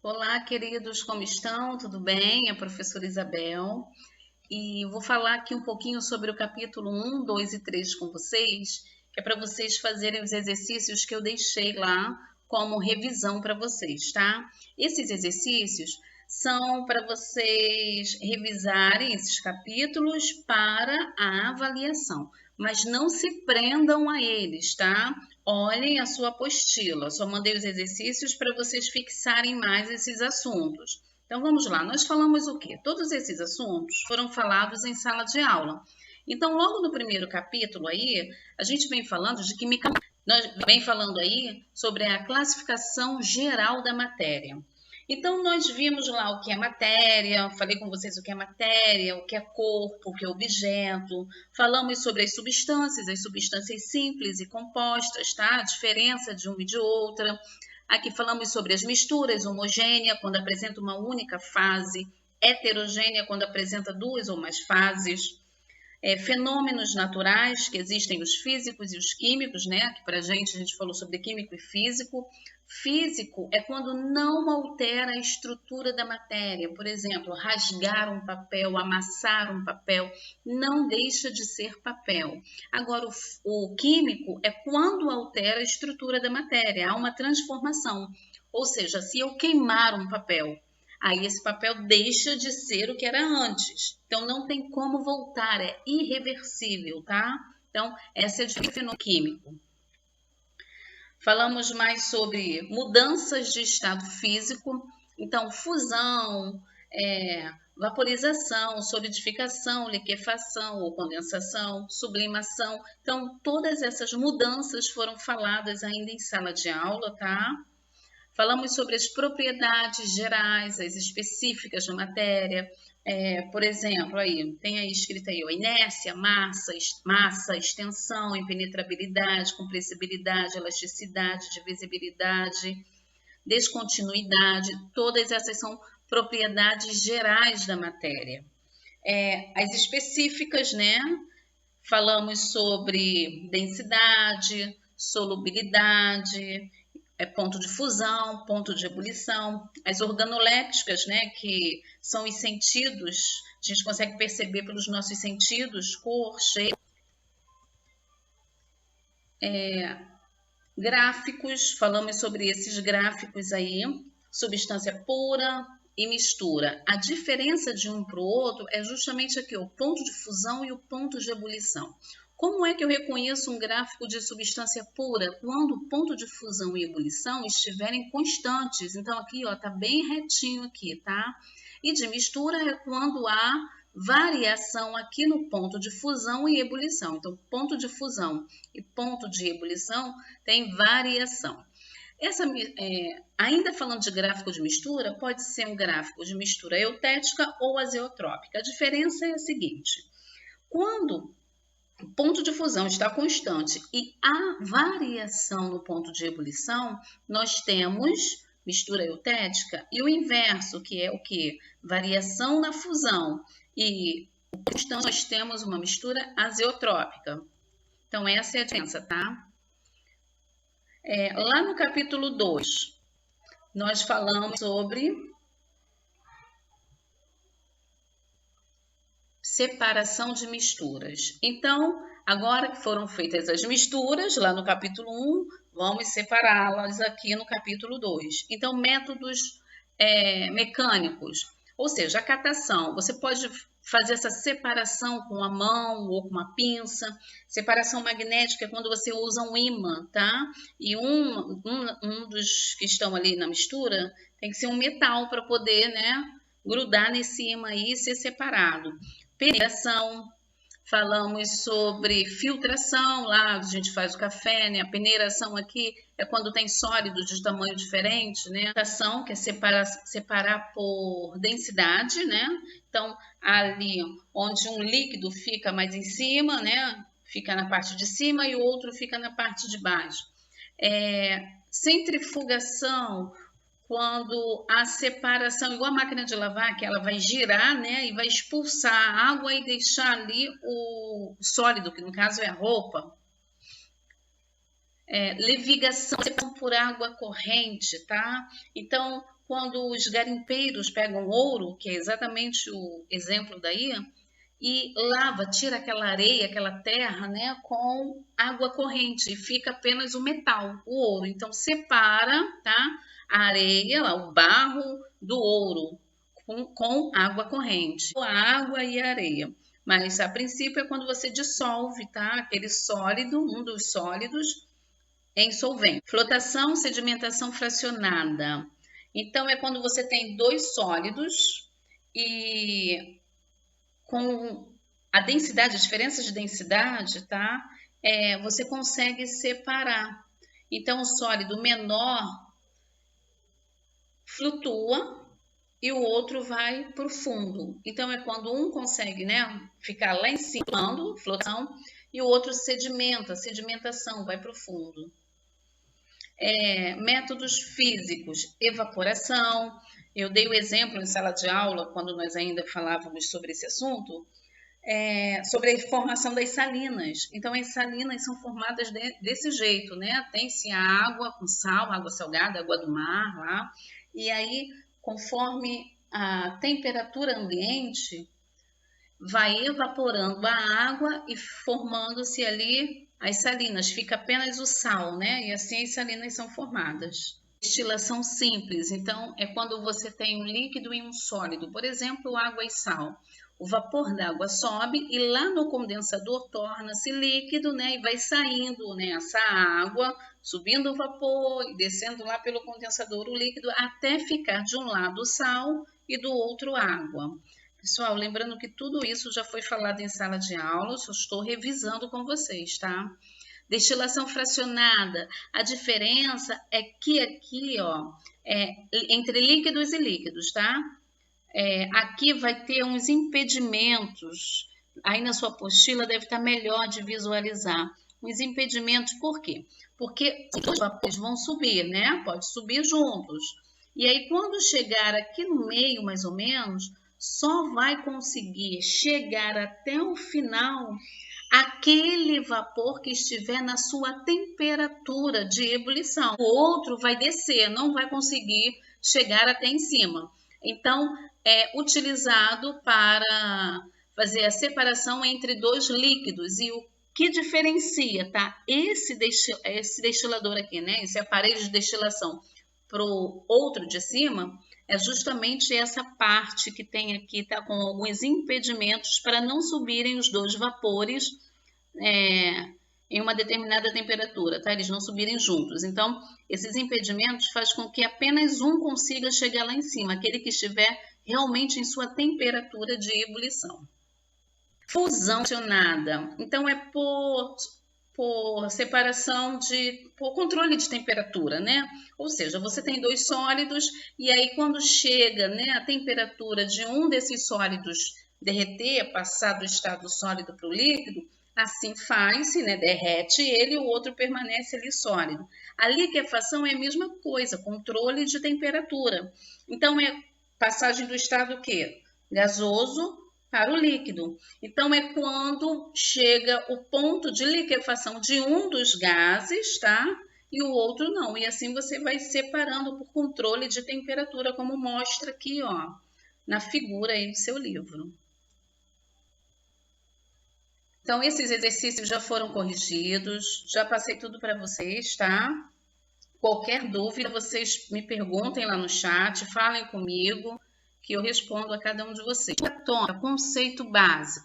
Olá, queridos, como estão? Tudo bem? É a professora Isabel e vou falar aqui um pouquinho sobre o capítulo 1, 2 e 3 com vocês, que é para vocês fazerem os exercícios que eu deixei lá como revisão para vocês, tá? Esses exercícios são para vocês revisarem esses capítulos para a avaliação, mas não se prendam a eles, tá? Olhem a sua apostila, só mandei os exercícios para vocês fixarem mais esses assuntos. Então vamos lá, nós falamos o quê? Todos esses assuntos foram falados em sala de aula. Então, logo no primeiro capítulo aí, a gente vem falando de química, nós vem falando aí sobre a classificação geral da matéria. Então, nós vimos lá o que é matéria, falei com vocês o que é matéria, o que é corpo, o que é objeto, falamos sobre as substâncias simples e compostas, tá? A diferença de uma e de outra. Aqui falamos sobre as misturas, homogênea, quando apresenta uma única fase, heterogênea, quando apresenta duas ou mais fases. Fenômenos naturais, que existem os físicos e os químicos, né? Que para a gente falou sobre químico e físico. Físico é quando não altera a estrutura da matéria. Por exemplo, rasgar um papel, amassar um papel, não deixa de ser papel. Agora, o químico é quando altera a estrutura da matéria, há uma transformação. Ou seja, se eu queimar um papel, aí esse papel deixa de ser o que era antes. Então, não tem como voltar, é irreversível, tá? Então, essa é a diferença no químico. Falamos mais sobre mudanças de estado físico. Então, fusão, vaporização, solidificação, liquefação ou condensação, sublimação. Então, todas essas mudanças foram faladas ainda em sala de aula, tá? Falamos sobre as propriedades gerais, as específicas da matéria. Por exemplo, aí tem aí escrito aí, ó, inércia, massa, extensão, impenetrabilidade, compressibilidade, elasticidade, divisibilidade, descontinuidade. Todas essas são propriedades gerais da matéria. As específicas, né? Falamos sobre densidade, solubilidade, ponto de fusão, ponto de ebulição, as organolépticas, né, que são os sentidos, a gente consegue perceber pelos nossos sentidos, cor, cheiro. Gráficos, falamos sobre esses gráficos aí, substância pura e mistura. A diferença de um para o outro é justamente aqui, o ponto de fusão e o ponto de ebulição. Como é que eu reconheço um gráfico de substância pura? Quando o ponto de fusão e ebulição estiverem constantes. Então, aqui, ó, tá bem retinho aqui, tá? E de mistura é quando há variação aqui no ponto de fusão e ebulição. Então, ponto de fusão e ponto de ebulição tem variação. Ainda falando de gráfico de mistura, pode ser um gráfico de mistura eutética ou azeotrópica. A diferença é a seguinte: quando o ponto de fusão está constante e há variação no ponto de ebulição, nós temos mistura eutética, e o inverso, que é o que? Variação na fusão e constante, nós temos uma mistura azeotrópica. Então, essa é a diferença, tá? Lá no capítulo 2, nós falamos sobre separação de misturas. Então, agora que foram feitas as misturas, lá no capítulo 1, vamos separá-las aqui no capítulo 2. Então, métodos mecânicos, ou seja, a catação. Você pode fazer essa separação com a mão ou com uma pinça. Separação magnética é quando você usa um ímã, tá? E um dos que estão ali na mistura tem que ser um metal para poder, né, grudar nesse ímã aí e ser separado. Peneiração, falamos sobre filtração, lá a gente faz o café, né? A peneiração aqui é quando tem sólidos de tamanho diferente, né? Filtração, que é separar por densidade, né? Então, ali onde um líquido fica mais em cima, né? Fica na parte de cima e o outro fica na parte de baixo. Centrifugação, quando a separação, igual a máquina de lavar, que ela vai girar, né, e vai expulsar a água e deixar ali o sólido, que no caso é a roupa. levigação por água corrente, tá? Então, quando os garimpeiros pegam ouro, que é exatamente o exemplo daí, e lava, tira aquela areia, aquela terra, né, com água corrente e fica apenas o metal, o ouro. Então, separa, tá? A areia, o barro do ouro com água corrente, a água e a areia. Mas a princípio é quando você dissolve, tá? Aquele sólido, um dos sólidos, em solvente. Flotação, sedimentação fracionada. Então é quando você tem dois sólidos e com a densidade, a diferença de densidade, tá? Você consegue separar. Então o sólido menor flutua e o outro vai para o fundo. Então é quando um consegue, né, ficar lá em cima, flotação, e o outro sedimenta, sedimentação, vai para o fundo. Métodos físicos, evaporação. Eu dei o exemplo em sala de aula, quando nós ainda falávamos sobre esse assunto, sobre a formação das salinas. Então, as salinas são formadas desse jeito, né? Tem-se a água com sal, água salgada, água do mar lá, e aí, conforme a temperatura ambiente, vai evaporando a água e formando-se ali as salinas, fica apenas o sal, né? E assim as salinas são formadas. Destilação simples, então é quando você tem um líquido e um sólido, por exemplo, água e sal. O vapor da água sobe e lá no condensador torna-se líquido, né? E vai saindo, né, essa água, subindo o vapor e descendo lá pelo condensador o líquido até ficar de um lado sal e do outro água. Pessoal, lembrando que tudo isso já foi falado em sala de aula, só estou revisando com vocês, tá? Destilação fracionada, a diferença é que aqui, ó, entre líquidos e líquidos, tá? Aqui vai ter uns impedimentos, aí na sua apostila deve estar melhor de visualizar. Os impedimentos, por quê? Porque os vapores vão subir, né? Pode subir juntos. E aí, quando chegar aqui no meio, mais ou menos, só vai conseguir chegar até o final aquele vapor que estiver na sua temperatura de ebulição. O outro vai descer, não vai conseguir chegar até em cima. Então, é utilizado para fazer a separação entre dois líquidos. E o que diferencia, tá? Esse destilador aqui, né? Esse aparelho de destilação para o outro de cima, é justamente essa parte que tem aqui, tá, com alguns impedimentos para não subirem os dois vapores em uma determinada temperatura, tá? Eles não subirem juntos. Então, esses impedimentos fazem com que apenas um consiga chegar lá em cima, aquele que estiver realmente em sua temperatura de ebulição. Fusão fracionada. Então, é por separação por controle de temperatura, né? Ou seja, você tem dois sólidos e aí quando chega, né, a temperatura de um desses sólidos derreter, passar do estado sólido para o líquido, assim faz-se, né, derrete ele e o outro permanece ali sólido. A liquefação é a mesma coisa, controle de temperatura. Então, é passagem do estado quê? Gasoso para o líquido. Então, é quando chega o ponto de liquefação de um dos gases, tá? E o outro não. E assim você vai separando por controle de temperatura, como mostra aqui, ó, na figura aí do seu livro. Então, esses exercícios já foram corrigidos, já passei tudo para vocês, tá? Qualquer dúvida, vocês me perguntem lá no chat, falem comigo, que eu respondo a cada um de vocês. Conceito básico.